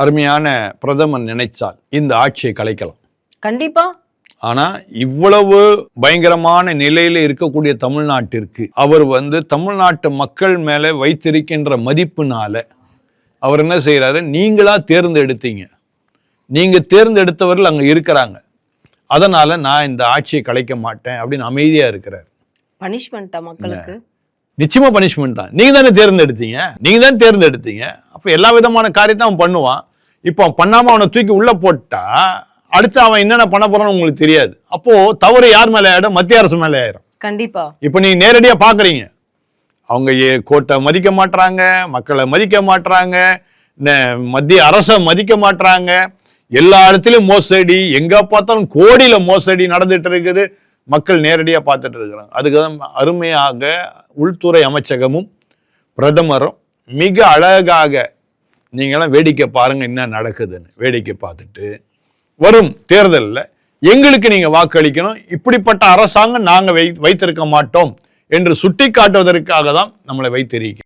அருமையான பிரதமர் நினைச்சால் இந்த ஆட்சியை கலைக்கலாம். கண்டிப்பா. ஆனா இவ்வளவு பயங்கரமான நிலையில இருக்கக்கூடிய தமிழ்நாட்டிற்கு அவர் தமிழ்நாட்டு மக்கள் மேல வைத்திருக்கின்ற மதிப்புனால அவர் என்ன செய்யறாரு, நீங்களா தேர்ந்தெடுத்தீங்க, நீங்க தேர்ந்தெடுத்தவர்கள் அங்க இருக்கிறாங்க, அதனால நான் இந்த ஆட்சியை கலைக்க மாட்டேன் அப்படின்னு அமைதியா இருக்கிறார். பனிஷ்மெண்டா மக்களுக்கு? நிச்சயமா பனிஷ்மெண்ட் தான். நீங்க தானே தேர்ந்தெடுத்தீங்க. அப்ப எல்லா விதமான காரியத்தை அவன் பண்ணுவான். இப்போ அவன் பண்ணாம அவனை தூக்கி உள்ள போட்டா அடுத்து அவன் என்னென்ன பண்ண போறான்னு உங்களுக்கு தெரியாது. அப்போ தவறு யார் மேல ஆயிடும்? மத்திய அரசு மேல ஆயிரும். கண்டிப்பா. இப்ப நீ நேரடியா பாக்குறீங்க, அவங்க கோர்ட்டை மதிக்க மாட்டாங்க, மக்களை மதிக்க மாட்டாங்க, மத்திய அரசை மதிக்க மாட்டாங்க, எல்லா இடத்துலயும் மோசடி, எங்க பார்த்தாலும் கோடியில மோசடி நடந்துட்டு இருக்குது. மக்கள் நேரடியா பார்த்துட்டு இருக்கிறாங்க. அதுக்குதான் அருமையாக உள்துறை அமைச்சகமும் பிரதமரும் மிக அழகாக நீங்களாம் வேடிக்கை பாருங்க என்ன நடக்குதுன்னு வேடிக்கை பார்த்துட்டு வரும் தேர்தலில் எங்களுக்கு நீங்க வாக்களிக்கணும், இப்படிப்பட்ட அரசாங்கம் நாங்க வைத்திருக்க மாட்டோம் என்று சுட்டி காட்டுவதற்காக தான் நம்மளை வைத்திருக்கிறோம்.